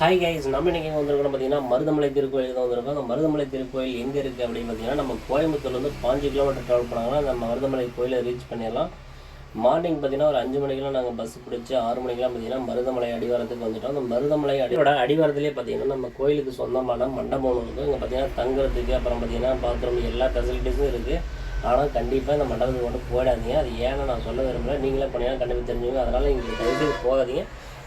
Hi guys, நம்ம இன்றைக்கி வந்திருக்கோம் பார்த்தீங்கன்னா மருதமலை திருக்கோயில் தான் வந்திருக்கோம். அந்த மருதமலை திருக்கோயில் எங்கே இருக்குது அப்படின்னு பார்த்தீங்கன்னா, நம்ம கோயம்புத்தூர்லேருந்து 5 கிலோமீட்டர் ட்ராவல் பண்ணாங்கன்னா நம்ம மருதமலை கோயிலை ரீச் பண்ணிடலாம். மார்னிங் பார்த்தீங்கன்னா ஒரு 5 மணிக்கெலாம் நாங்கள் பஸ் பிடிச்சி 6 மணிக்கெலாம் பார்த்தீங்கன்னா மருதமலை அடிவாரத்துக்கு வந்துவிட்டோம். அந்த மருதமலை அடிவாரத்துலேயே பார்த்தீங்கன்னா நம்ம கோயிலுக்கு சொந்தமான மண்டபம் ஒன்று இருக்குது. இங்கே பார்த்தீங்கன்னா தங்குறதுக்கு அப்புறம் பார்த்தீங்கன்னா பாத்ரூம் எல்லா ஃபெசிலிட்டிஸும் இருக்குது. ஆனால் கண்டிப்பாக இந்த மண்டபத்துக்கு மட்டும் போயிடாதீங்க. அது ஏன்னா நான் சொல்ல விரும்பல, நீங்களே பண்ணிங்கன்னா கண்டிப்பாக தெரிஞ்சுங்க. அதனால் இங்கே தயவுசெய்து போகாதீங்க.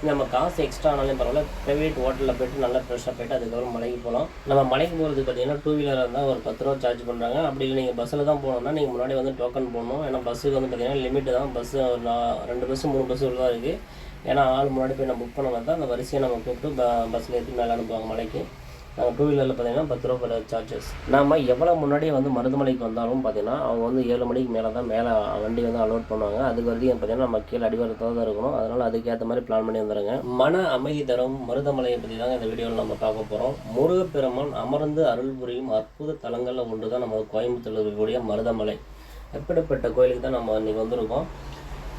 நம்ம காசு எக்ஸ்ட்ரா ஆனாலும் பரவாயில்ல, ப்ரைவேட் ஹோட்டலில் போய்ட்டு நல்லா ஃப்ரெஷ்ஷாக போய்ட்டு அதுக்கப்புறம் மலைக்கு போகலாம். நம்ம மலைக்கு போகிறதுக்கு பார்த்தீங்கன்னா 2 வீலராக இருந்தால் ஒரு 10 ரூபா சார்ஜ் பண்ணுறாங்க. அப்படி இல்லை நீங்கள் பஸ்ஸில் தான் போகணுன்னா நீங்கள் முன்னாடி வந்து டோக்கன் போடணும். ஏன்னா பஸ்ஸுக்கு வந்து பார்த்தீங்கன்னா லிமிட்டு தான். பஸ்ஸு 2 பஸ்ஸு 3 பஸ்ஸு தான் இருக்குது. ஏன்னா ஆள் முன்னாடி போய் நம்ம புக் பண்ண தான் அந்த வரிசையை நம்ம கூப்பிட்டு பஸ்ஸில் ஏற்றி மேலே அனுப்புவாங்க மலைக்கு. 2 வீலரில் பார்த்தீங்கன்னா 10 ரூபா சார்ஜஸ். நாம் எவ்வளோ முன்னாடியே வந்து மருதமலைக்கு வந்தாலும் பார்த்தீங்கன்னா அவங்க வந்து 7 மணிக்கு மேலே தான் மேலே வண்டி வந்து அலோட் பண்ணுவாங்க. அதுக்கு வரைக்கும் பார்த்தீங்கன்னா நம்ம கீழே அடிவாரத்தில் தான் இருக்கணும். அதனால் அதுக்கேற்ற மாதிரி பிளான் பண்ணி வந்துடுங்க. மன அமைதி தரும் மருதமலையை பற்றி தாங்க இந்த வீடியோவில் நம்ம பார்க்க போகிறோம். முருகப்பெருமான் அமர்ந்து அருள் புரியும் அற்புத தலங்களில் ஒன்று தான் நம்ம கோயம்புத்தூரில் இருக்கக்கூடிய மருதமலை. எப்படிப்பட்ட கோயிலுக்கு தான் நம்ம இன்றைக்கி வந்திருக்கோம்.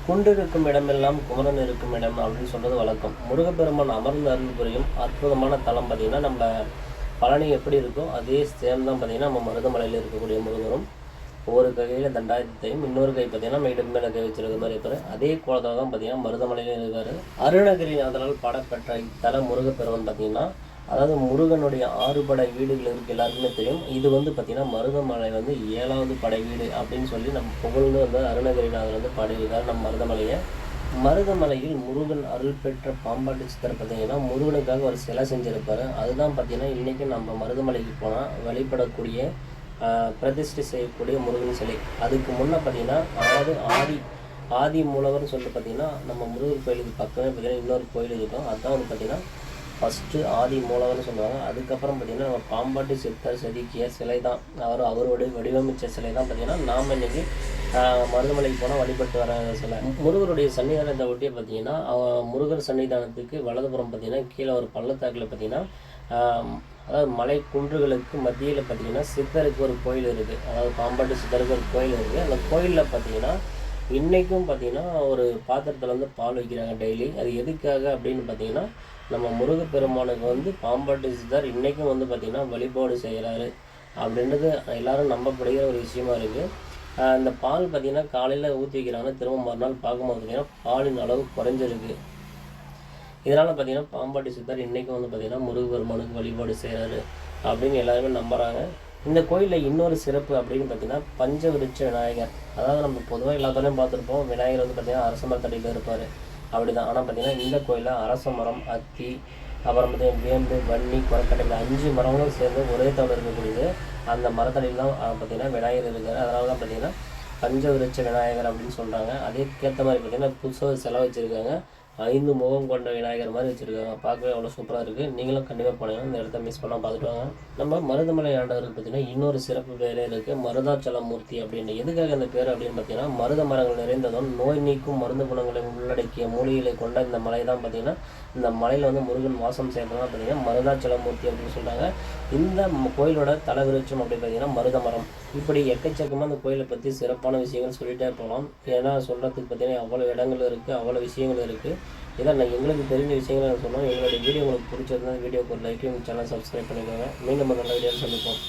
குண்டிருக்கும் இடமெல்லாம் குமரன் இருக்கும் இடம் அப்படின்னு சொல்கிறது வழக்கம். முருகப்பெருமான் அமர்ந்து அருள் புரியும் அற்புதமான தலம் பார்த்திங்கன்னா நம்ம பழனி எப்படி இருக்கோ அதே சேம் தான் பார்த்திங்கன்னா நம்ம மருதமலையில் இருக்கக்கூடிய முருகரும். ஒரு கையில் தண்டாயத்தையும் இன்னொரு கை பார்த்திங்கன்னா நம்ம இடம் மேலே கை வச்சிருக்க மாதிரி இருப்பார். அதே கோலத்தில் தான் பார்த்திங்கன்னா மருதமலையிலும் இருக்கார். அருணகிரிநாதரால் பாடப்பெற்ற இத்தல முருகப்பெருமான் பார்த்திங்கன்னா, அதாவது முருகனுடைய 6 படை வீடுகள் இருக்குது, எல்லாருக்குமே தெரியும். இது வந்து பார்த்திங்கன்னா மருதமலை வந்து 7வது படை வீடு அப்படின்னு சொல்லி நம்ம புகழ்ந்து வந்து அருணகிரிநாதர் வந்து பாடியிருக்கார் நம்ம மருதமலையை. மருதமலையில் முருகன் அருள் பெற்ற பாம்பாட்டி சித்தர் பார்த்திங்கன்னா முருகனுக்காக ஒரு சிலை செஞ்சுருப்பார். அதுதான் பார்த்திங்கன்னா இன்றைக்கி நம்ம மருதமலைக்கு போனால் வழிபடக்கூடிய பிரதிஷ்டை செய்யக்கூடிய முருகன் சிலை. அதுக்கு முன்னே பார்த்திங்கன்னா அதாவது ஆதி மூலவர்னு சொல்லிட்டு பார்த்திங்கன்னா நம்ம முருகன் கோயிலுக்கு பக்கமே பார்த்திங்கன்னா இன்னொரு கோயில் இருக்கும். அதுதான் வந்து பார்த்திங்கன்னா ஃபஸ்ட்டு ஆதி மூலவர்னு சொல்லுவாங்க. அதுக்கப்புறம் பார்த்திங்கன்னா நம்ம பாம்பாட்டி சித்தர் செதுக்கிய சிலை தான், அவருடைய வடிவமைச்ச சிலை தான் பார்த்திங்கன்னா நாம் இன்றைக்கி மருதமலைக்கு போனால் வழிபட்டு வர சிலை. முருகருடைய சன்னிதானத்தை ஒட்டியே பார்த்திங்கன்னா முருகர் சன்னிதானத்துக்கு வலதுபுறம் பார்த்திங்கன்னா கீழே ஒரு பள்ளத்தாக்கில் பார்த்திங்கன்னா அதாவது மலை குன்றுகளுக்கு மத்தியில் பார்த்திங்கன்னா சித்தருக்கு ஒரு கோயில் இருக்குது. அதாவது பாம்பாட்டி சித்தருக்கு ஒரு கோயில் இருக்குது. அந்த கோயிலில் பார்த்திங்கன்னா இன்றைக்கும் பார்த்திங்கன்னா ஒரு பாத்திரத்தில் வந்து பால் வைக்கிறாங்க டெய்லி. அது எதுக்காக அப்படின்னு பார்த்திங்கன்னா நம்ம முருகப்பெருமானுக்கு வந்து பாம்பாட்டி சித்தர் இன்றைக்கும் வந்து பார்த்திங்கன்னா வழிபாடு செய்கிறாரு அப்படின்றது எல்லோரும் நம்பப்படுகிற ஒரு விஷயமா இருக்குது. அந்த பால் பார்த்திங்கன்னா காலையில் ஊற்றி வைக்கிறாங்கன்னா திரும்ப மறுநாள் பார்க்கும்போது பார்த்திங்கன்னா பாலின் அளவு குறைஞ்சிருக்கு. இதனால் பார்த்திங்கன்னா பாம்பாட்டி சித்தர் இன்றைக்கும் வந்து பார்த்திங்கன்னா முருகப்பெருமானுக்கு வழிபாடு செய்கிறாரு அப்படின்னு எல்லாருமே நம்புகிறாங்க. இந்த கோயிலில் இன்னொரு சிறப்பு அப்படின்னு பார்த்திங்கன்னா பஞ்சவிருட்ச விநாயகர். அதாவது நம்ம பொதுவாக எல்லாத்தோடையும் பார்த்துருப்போம், விநாயகர் வந்து பார்த்திங்கன்னா அரச மரத்தடியில் இருப்பார், அப்படி தான். ஆனால் பார்த்திங்கன்னா இந்த கோயிலில் அரச மரம், அத்தி, அப்புறம் பார்த்திங்கன்னா வேம்பு, வன்னி, கொரக்கட்டை 5 மரங்களும் சேர்ந்து ஒரே தவிர இருக்கக்கூடியது. அந்த மரத்தடியில் தான் பார்த்திங்கன்னா விநாயகர் இருக்கார். அதனால தான் பார்த்திங்கன்னா பஞ்சவிருட்ச விநாயகர் அப்படின்னு சொல்கிறாங்க. அதேக்கேற்ற மாதிரி பார்த்திங்கன்னா புதுசாக செலவு வச்சுருக்காங்க. 5 முகம் கொண்ட விநாயகர் மாதிரி வச்சுருக்காங்க. பார்க்கவே அவ்வளோ சூப்பராக இருக்குது. நீங்களும் கண்டிப்பாக போனீங்கன்னா இந்த இடத்த மிஸ் பண்ணால் பார்த்துட்டு வாங்க. நம்ம மருதமலை ஆண்டவருக்கு பார்த்திங்கன்னா இன்னொரு சிறப்பு பேரே இருக்குது, மருதாச்சலமூர்த்தி அப்படின்னு. எதுக்காக அந்த பேர் அப்படின்னு பார்த்திங்கன்னா மருத மரங்கள் நிறைந்ததும் நோய் நீக்கும் மருந்து குணங்களை உள்ளடக்கிய மூலிகளை கொண்ட இந்த மலை தான் பார்த்திங்கன்னா இந்த மலையில் வந்து முருகன் வாசம் செய்கிறதுனால பார்த்திங்கன்னா மருதாச்சலமூர்த்தி அப்படின்னு சொல்கிறாங்க. இந்த கோயிலோட தலைவிருட்சம் அப்படின்னு பார்த்திங்கன்னா மருத மரம். இப்படி எக்கச்சக்கமாக அந்த கோயிலை பற்றி சிறப்பான விஷயங்கள் சொல்லிகிட்டே போகலாம். ஏன்னா சொல்கிறதுக்கு பார்த்திங்கன்னா அவ்வளோ இடங்கள் இருக்குது, அவ்வளோ விஷயங்கள் இருக்குது. இதான் எங்களுக்கு தெரிஞ்ச விஷயங்களை நான் சொன்னோம். எங்களுடைய வீடியோ உங்களுக்கு பிடிச்சிருந்தா வீடியோக்கு ஒரு லைக்கையும் சேனல் சப்ஸ்கிரைப் பண்ணிக்கோங்க. மீண்டும் நல்ல வீடியோவில் சந்திப்போம்.